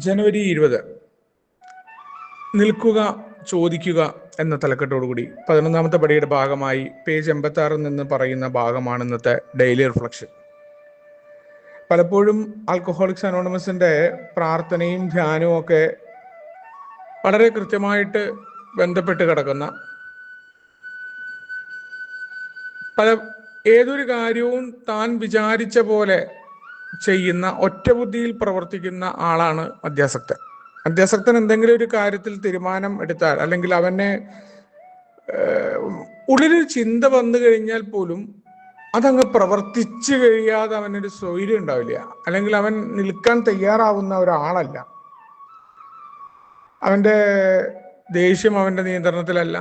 ജനുവരി 20 നിൽക്കുക ചോദിക്കുക എന്ന തലക്കെട്ടോടുകൂടി 11ാമത്തെ പടിയുടെ ഭാഗമായി പേജ് 86 നിന്ന് പറയുന്ന ഭാഗമാണ് ഇന്നത്തെ ഡെയിലി റിഫ്ലക്ഷൻ. പലപ്പോഴും ആൽക്കഹോളിക്സ് അനോണിമസിന്റെ പ്രാർത്ഥനയും ധ്യാനവും ഒക്കെ വളരെ കൃത്യമായിട്ട് ബന്ധപ്പെട്ട് കിടക്കുന്ന ഏതൊരു കാര്യവും താൻ വിചാരിച്ച പോലെ ചെയ്യുന്ന ഒറ്റബുദ്ധിയിൽ പ്രവർത്തിക്കുന്ന ആളാണ് മദ്യാസക്തൻ. മദ്യാസക്തൻ എന്തെങ്കിലും ഒരു കാര്യത്തിൽ തീരുമാനം എടുത്താൽ, അല്ലെങ്കിൽ അവനെ ഉള്ളിലൊരു ചിന്ത വന്നു കഴിഞ്ഞാൽ പോലും അതങ്ങ് പ്രവർത്തിച്ചു കഴിയാതെ അവനൊരു സ്വൈര്യം ഉണ്ടാവില്ല, അല്ലെങ്കിൽ അവൻ നിൽക്കാൻ തയ്യാറാവുന്ന ഒരാളല്ല. അവൻ്റെ ദേഷ്യം അവൻ്റെ നിയന്ത്രണത്തിലല്ല,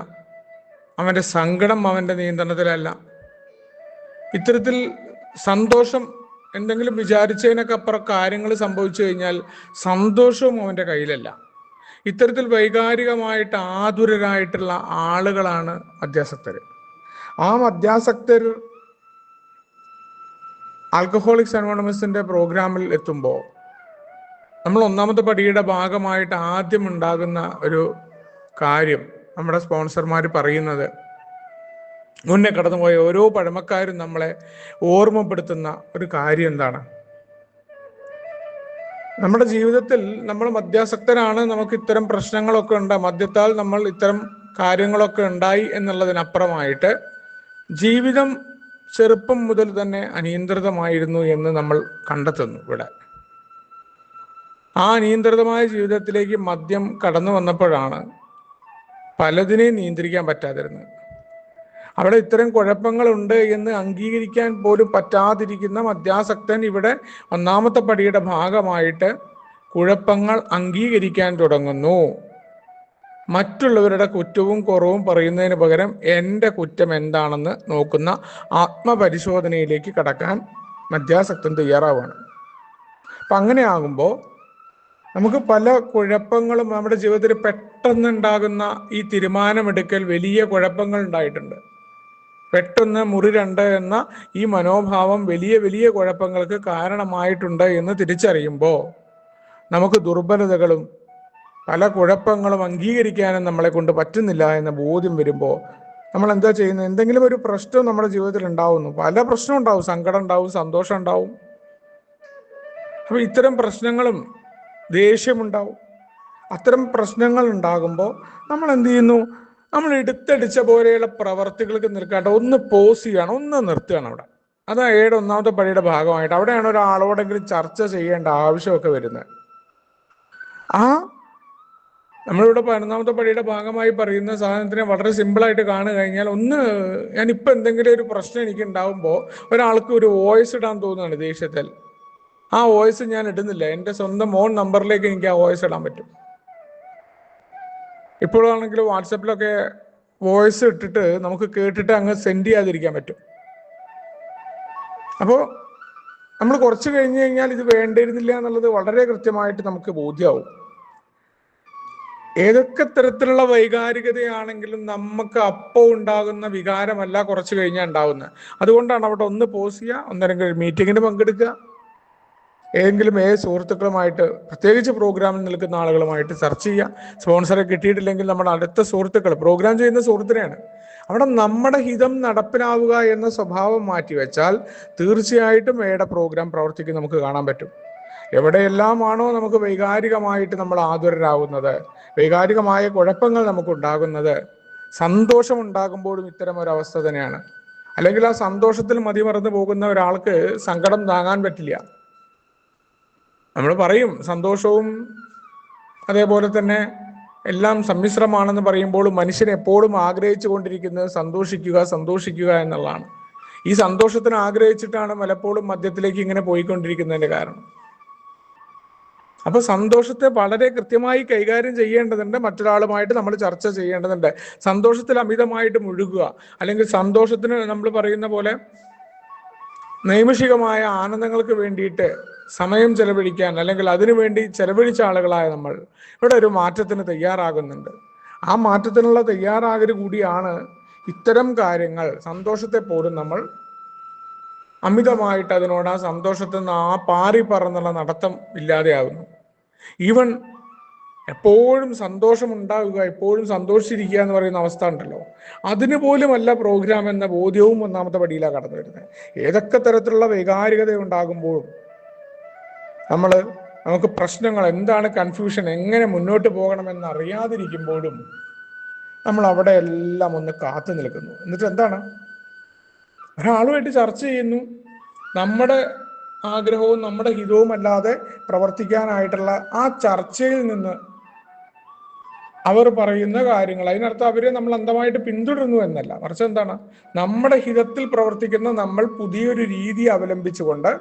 അവൻ്റെ സങ്കടം അവൻ്റെ നിയന്ത്രണത്തിലല്ല. ഇത്തരത്തിൽ സന്തോഷം, എന്തെങ്കിലും വിചാരിച്ചതിനൊക്കെ അപ്പുറം കാര്യങ്ങൾ സംഭവിച്ചു കഴിഞ്ഞാൽ സന്തോഷവും അവൻ്റെ കയ്യിലല്ല. ഇത്തരത്തിൽ വൈകാരികമായിട്ട് ആതുരരായിട്ടുള്ള ആളുകളാണ് മദ്യാസക്തർ. ആ മദ്യാസക്തർ ആൽക്കഹോളിക്സ് അനോണിമസിന്റെ പ്രോഗ്രാമിൽ എത്തുമ്പോൾ നമ്മൾ 1ാമത്തെ പടിയുടെ ഭാഗമായിട്ട് ആദ്യം ഉണ്ടാകുന്ന ഒരു കാര്യം, നമ്മുടെ സ്പോൺസർമാർ പറയുന്നത്, മുന്നേ കടന്നുപോയ ഓരോ പഴമക്കാരും നമ്മളെ ഓർമ്മപ്പെടുത്തുന്ന ഒരു കാര്യം എന്താണ്? നമ്മുടെ ജീവിതത്തിൽ നമ്മൾ മദ്യാസക്തരാണ്, നമുക്ക് ഇത്തരം പ്രശ്നങ്ങളൊക്കെ ഉണ്ട്, മദ്യത്താൽ നമ്മൾ ഇത്തരം കാര്യങ്ങളൊക്കെ ഉണ്ടായി എന്നുള്ളതിനപ്പുറമായിട്ട് ജീവിതം ചെറുപ്പം മുതൽ തന്നെ അനിയന്ത്രിതമായിരുന്നു എന്ന് നമ്മൾ കണ്ടെത്തുന്നു. ഇവിടെ ആ അനിയന്ത്രിതമായ ജീവിതത്തിലേക്ക് മദ്യം കടന്നു വന്നപ്പോഴാണ് പലതിനെയും നിയന്ത്രിക്കാൻ പറ്റാതിരുന്നത്. അവിടെ ഇത്തരം കുഴപ്പങ്ങളുണ്ട് എന്ന് അംഗീകരിക്കാൻ പോലും പറ്റാതിരിക്കുന്ന മദ്യാസക്തൻ ഇവിടെ 1ാമത്തെ പടിയുടെ ഭാഗമായിട്ട് കുഴപ്പങ്ങൾ അംഗീകരിക്കാൻ തുടങ്ങുന്നു. മറ്റുള്ളവരുടെ കുറ്റവും കുറവും പറയുന്നതിന് പകരം എൻ്റെ കുറ്റം എന്താണെന്ന് നോക്കുന്ന ആത്മപരിശോധനയിലേക്ക് കടക്കാൻ മദ്യാസക്തൻ തയ്യാറാവുകയാണ്. അപ്പം അങ്ങനെയാകുമ്പോൾ നമുക്ക് പല കുഴപ്പങ്ങളും നമ്മുടെ ജീവിതത്തിൽ പെട്ടെന്നുണ്ടാകുന്ന ഈ തീരുമാനമെടുക്കൽ വലിയ കുഴപ്പങ്ങൾ ഉണ്ടായിട്ടുണ്ട്. പെട്ടെന്ന് മുറി 2 എന്ന ഈ മനോഭാവം വലിയ വലിയ കുഴപ്പങ്ങൾക്ക് കാരണമായിട്ടുണ്ട് എന്ന് തിരിച്ചറിയുമ്പോൾ നമുക്ക് ദുർബലതകളും പല കുഴപ്പങ്ങളും അംഗീകരിക്കാനും നമ്മളെ കൊണ്ട് പറ്റുന്നില്ല എന്ന ബോധ്യം വരുമ്പോൾ നമ്മൾ എന്താ ചെയ്യുന്നത്? എന്തെങ്കിലും ഒരു പ്രശ്നം നമ്മുടെ ജീവിതത്തിൽ ഉണ്ടാവുന്നു. പല പ്രശ്നം ഉണ്ടാവും, സങ്കടം ഉണ്ടാവും, സന്തോഷം ഉണ്ടാവും. അപ്പൊ ഇത്തരം പ്രശ്നങ്ങളും ദേഷ്യമുണ്ടാവും. അത്തരം പ്രശ്നങ്ങൾ ഉണ്ടാകുമ്പോൾ നമ്മൾ എന്ത് ചെയ്യുന്നു? നമ്മൾ എടുത്തടിച്ച പോലെയുള്ള പ്രവർത്തികൾക്ക് നിൽക്കാണ്ട് ഒന്ന് പോസ് ചെയ്യണം, ഒന്ന് നിർത്തുകയാണ് അവിടെ. അതാ 1ാമത്തെ പടിയുടെ ഭാഗമായിട്ട് അവിടെയാണ് ഒരാളോടെങ്കിലും ചർച്ച ചെയ്യേണ്ട ആവശ്യമൊക്കെ വരുന്നത്. നമ്മളിവിടെ 11ാമത്തെ പടിയുടെ ഭാഗമായി പറയുന്ന സാധനത്തിനെ വളരെ സിമ്പിളായിട്ട് കാണു കഴിഞ്ഞാൽ, ഞാനിപ്പോൾ എന്തെങ്കിലും ഒരു പ്രശ്നം എനിക്ക് ഉണ്ടാവുമ്പോൾ ഒരാൾക്ക് ഒരു വോയിസ് ഇടാൻ തോന്നുകയാണ് ദേഷ്യത്തിൽ. ആ വോയിസ് ഞാൻ ഇടുന്നില്ല, എൻ്റെ സ്വന്തം ഓൺ നമ്പറിലേക്ക് എനിക്ക് ആ വോയിസ് ഇടാൻ പറ്റും. ഇപ്പോഴാണെങ്കിൽ വാട്സപ്പിലൊക്കെ വോയിസ് ഇട്ടിട്ട് നമുക്ക് കേട്ടിട്ട് അങ്ങ് സെൻഡ് ചെയ്യാതിരിക്കാൻ പറ്റും. അപ്പോൾ നമ്മൾ കുറച്ച് കഴിഞ്ഞ് കഴിഞ്ഞാൽ ഇത് വേണ്ടിയിരുന്നില്ല എന്നുള്ളത് വളരെ കൃത്യമായിട്ട് നമുക്ക് ബോധ്യമാവും. ഏതൊക്കെ തരത്തിലുള്ള വൈകാരികതയാണെങ്കിലും നമുക്ക് അപ്പോൾ ഉണ്ടാകുന്ന വികാരമല്ല കുറച്ച് കഴിഞ്ഞാൽ ഉണ്ടാവുന്നത്. അതുകൊണ്ടാണ് അവിടെ ഒന്ന് പോസ് ചെയ്യുക, ഒന്നല്ലെങ്കിൽ മീറ്റിങ്ങിന് പങ്കെടുക്കുക, ഏതെങ്കിലും സുഹൃത്തുക്കളുമായിട്ട്, പ്രത്യേകിച്ച് പ്രോഗ്രാമിൽ നിൽക്കുന്ന ആളുകളുമായിട്ട് ചർച്ച ചെയ്യുക. സ്പോൺസറെ കിട്ടിയിട്ടില്ലെങ്കിൽ നമ്മുടെ അടുത്ത സുഹൃത്തുക്കൾ, പ്രോഗ്രാം ചെയ്യുന്ന സുഹൃത്തിനെയാണ്. അവിടെ നമ്മുടെ ഹിതം നടപ്പിലാവുക എന്ന സ്വഭാവം മാറ്റിവെച്ചാൽ തീർച്ചയായിട്ടും പ്രോഗ്രാം പ്രവർത്തിക്കും നമുക്ക് കാണാൻ പറ്റും. എവിടെയെല്ലാമാണോ നമുക്ക് വൈകാരികമായിട്ട് നമ്മൾ ആതുരരാകുന്നത്, വൈകാരികമായ കുഴപ്പങ്ങൾ നമുക്കുണ്ടാകുന്നത്, സന്തോഷം ഉണ്ടാകുമ്പോഴും ഇത്തരം ഒരവസ്ഥ തന്നെയാണ്. അല്ലെങ്കിൽ ആ സന്തോഷത്തിൽ മതിമറന്നു പോകുന്ന ഒരാൾക്ക് സങ്കടം താങ്ങാൻ പറ്റില്ല. നമ്മൾ പറയും സന്തോഷവും അതേപോലെ തന്നെ എല്ലാം സമ്മിശ്രമാണെന്ന് പറയുമ്പോൾ മനുഷ്യൻ എപ്പോഴും ആഗ്രഹിച്ചു കൊണ്ടിരിക്കുന്നത് സന്തോഷിക്കുക എന്നുള്ളതാണ്. ഈ സന്തോഷത്തിന് ആഗ്രഹിച്ചിട്ടാണ് പലപ്പോഴും മദ്യത്തിലേക്ക് ഇങ്ങനെ പോയിക്കൊണ്ടിരിക്കുന്നതിന്റെ കാരണം. അപ്പൊ സന്തോഷത്തെ വളരെ കൃത്യമായി കൈകാര്യം ചെയ്യേണ്ടതുണ്ട്, മറ്റൊരാളുമായിട്ട് നമ്മൾ ചർച്ച ചെയ്യേണ്ടതുണ്ട്. സന്തോഷത്തിൽ അമിതമായിട്ട് മുഴുകുക, അല്ലെങ്കിൽ സന്തോഷത്തിന് നമ്മൾ പറയുന്ന പോലെ നൈമിഷികമായ ആനന്ദങ്ങൾക്ക് വേണ്ടിയിട്ട് സമയം ചെലവഴിക്കാൻ, അല്ലെങ്കിൽ അതിനുവേണ്ടി ചെലവഴിച്ച ആളുകളായ നമ്മൾ ഇവിടെ ഒരു മാറ്റത്തിന് തയ്യാറാകുന്നുണ്ട്. ആ മാറ്റത്തിനുള്ള തയ്യാറാകൽ കൂടിയാണ് ഇത്തരം കാര്യങ്ങൾ. സന്തോഷത്തെ പോലും നമ്മൾ അമിതമായിട്ട് അതിനോട്, ആ സന്തോഷത്തിൽ നിന്ന് പാറി പറന്നുള്ള നടത്തം ഇല്ലാതെയാകുന്നു. ഈവൻ എപ്പോഴും സന്തോഷമുണ്ടാവുക, എപ്പോഴും സന്തോഷിച്ചിരിക്കുക എന്ന് പറയുന്ന അവസ്ഥ ഉണ്ടല്ലോ, അതിന് പോലുമല്ല പ്രോഗ്രാം എന്ന ബോധ്യവും ഒന്നാമത്തെ പടിയിലാണ് കടന്നു വരുന്നത്. ഏതൊക്കെ തരത്തിലുള്ള വൈകാരികത ഉണ്ടാകുമ്പോഴും നമുക്ക് പ്രശ്നങ്ങൾ എന്താണ്, കൺഫ്യൂഷൻ, എങ്ങനെ മുന്നോട്ട് പോകണമെന്ന് അറിയാതിരിക്കുമ്പോഴും നമ്മൾ അവിടെ എല്ലാം ഒന്ന് കാത്തു നിൽക്കുന്നു. എന്നിട്ട് എന്താണ്, ഒരാളുമായിട്ട് ചർച്ച ചെയ്യുന്നു, നമ്മുടെ ആഗ്രഹവും നമ്മുടെ ഹിതവും അല്ലാതെ പ്രവർത്തിക്കാനായിട്ടുള്ള ആ ചർച്ചയിൽ നിന്ന് അവർ പറയുന്ന കാര്യങ്ങൾ, അതിനർത്ഥം അവരെ നമ്മൾ അന്ധമായിട്ട് പിന്തുടരുന്നു എന്നല്ല, മറിച്ച് എന്താണ്, നമ്മുടെ ഹിതത്തിൽ പ്രവർത്തിക്കുന്ന നമ്മൾ പുതിയൊരു രീതി അവലംബിച്ചുകൊണ്ട്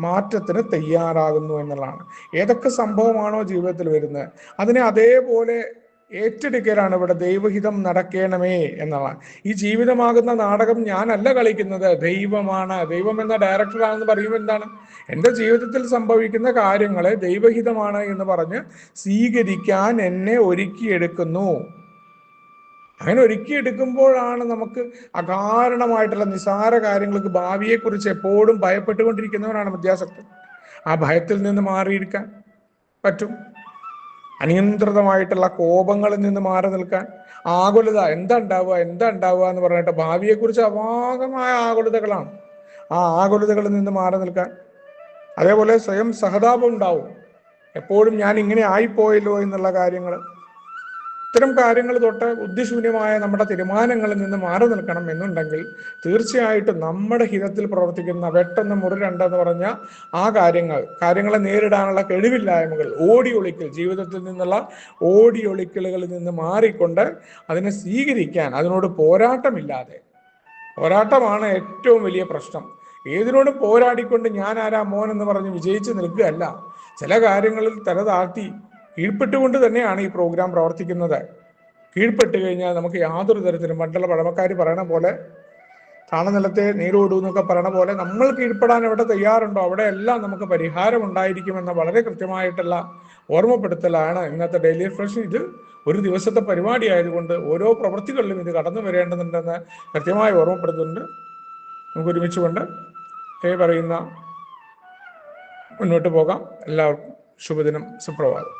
മാറ്റത്തിന് തയ്യാറാകുന്നു എന്നുള്ളതാണ്. ഏതൊക്കെ സംഭവമാണോ ജീവിതത്തിൽ വരുന്നത് അതിനെ അതേപോലെ ഏറ്റെടുക്കലാണ് ഇവിടെ ദൈവഹിതം നടക്കണമേ എന്നുള്ളതാണ്. ഈ ജീവിതമാകുന്ന നാടകം ഞാനല്ല കളിക്കുന്നത്, ദൈവമാണ്. ദൈവം എന്ന ഡയറക്ടറാണെന്ന് പറയുമ്പോൾ എന്താണ്, എൻ്റെ ജീവിതത്തിൽ സംഭവിക്കുന്ന കാര്യങ്ങളെ ദൈവഹിതമാണ് എന്ന് പറഞ്ഞ് സ്വീകരിക്കാൻ എന്നെ ഒരുക്കിയെടുക്കുന്നു. അങ്ങനെ ഒരുക്കിയെടുക്കുമ്പോഴാണ് നമുക്ക് അകാരണമായിട്ടുള്ള നിസാര കാര്യങ്ങൾക്ക്, ഭാവിയെക്കുറിച്ച് എപ്പോഴും ഭയപ്പെട്ടുകൊണ്ടിരിക്കുന്നവരാണ് മധ്യാസക്തൻ. ആ ഭയത്തിൽ നിന്ന് മാറിയിരിക്കാൻ പറ്റും. അനിയന്ത്രിതമായിട്ടുള്ള കോപങ്ങളിൽ നിന്ന് മാറി നിൽക്കാൻ, ആകുലത, എന്താ ഉണ്ടാവുക എന്ന് പറഞ്ഞിട്ട് ഭാവിയെക്കുറിച്ച് അപാകമായ ആകുലതകളാണ്, ആ ആകുലതകളിൽ നിന്ന് മാറി നിൽക്കാൻ. അതേപോലെ സ്വയം സഹതാപം ഉണ്ടാവും, എപ്പോഴും ഞാൻ ഇങ്ങനെ ആയിപ്പോയല്ലോ എന്നുള്ള കാര്യങ്ങൾ. ഇത്തരം കാര്യങ്ങൾ തൊട്ട് ബുദ്ധിശൂന്യമായ നമ്മുടെ തീരുമാനങ്ങളിൽ നിന്ന് മാറി നിൽക്കണം എന്നുണ്ടെങ്കിൽ തീർച്ചയായിട്ടും നമ്മുടെ ഹിതത്തിൽ പ്രവർത്തിക്കുന്ന വെട്ടെന്ന് മുറി രണ്ടെന്ന് പറഞ്ഞ ആ കാര്യങ്ങളെ നേരിടാനുള്ള കഴിവില്ലായ്മകൾ, ഓടിയൊളിക്കൽ, ജീവിതത്തിൽ നിന്നുള്ള ഓടിയൊളിക്കലുകളിൽ നിന്ന് മാറിക്കൊണ്ട് അതിനെ സ്വീകരിക്കാൻ, അതിനോട് പോരാട്ടമില്ലാതെ, പോരാട്ടമാണ് ഏറ്റവും വലിയ പ്രശ്നം. ഏതിനോടും പോരാടിക്കൊണ്ട് ഞാൻ ആരാ മോൻ എന്ന് പറഞ്ഞ് വിജയിച്ച് നിൽക്കുകയല്ല, ചില കാര്യങ്ങളിൽ തല താഴ്ത്തി കീഴ്പ്പെട്ടുകൊണ്ട് തന്നെയാണ് ഈ പ്രോഗ്രാം പ്രവർത്തിക്കുന്നത്. കീഴ്പ്പെട്ട് കഴിഞ്ഞാൽ നമുക്ക് യാതൊരു തരത്തിലും, പണ്ടുള്ള പഴമക്കാർ പറയണ പോലെ താണനിലത്തെ നീരോടൂ എന്നൊക്കെ പറയണ പോലെ, നമ്മൾ കീഴ്പ്പെടാൻ എവിടെ തയ്യാറുണ്ടോ അവിടെയെല്ലാം നമുക്ക് പരിഹാരം ഉണ്ടായിരിക്കുമെന്ന വളരെ കൃത്യമായിട്ടുള്ള ഓർമ്മപ്പെടുത്തലാണ് ഇന്നത്തെ ഡെയിലി റിഫ്രഷ്. ഇത് ഒരു ദിവസത്തെ പരിപാടി ആയതുകൊണ്ട് ഓരോ പ്രവൃത്തികളിലും ഇത് കടന്നു വരേണ്ടതുണ്ടെന്ന് കൃത്യമായി ഓർമ്മപ്പെടുത്തുന്നുണ്ട്. നമുക്ക് ഒരുമിച്ചുകൊണ്ട് പറയുന്ന മുന്നോട്ട് പോകാം. എല്ലാവർക്കും ശുഭദിനം, സുപ്രഭാതം.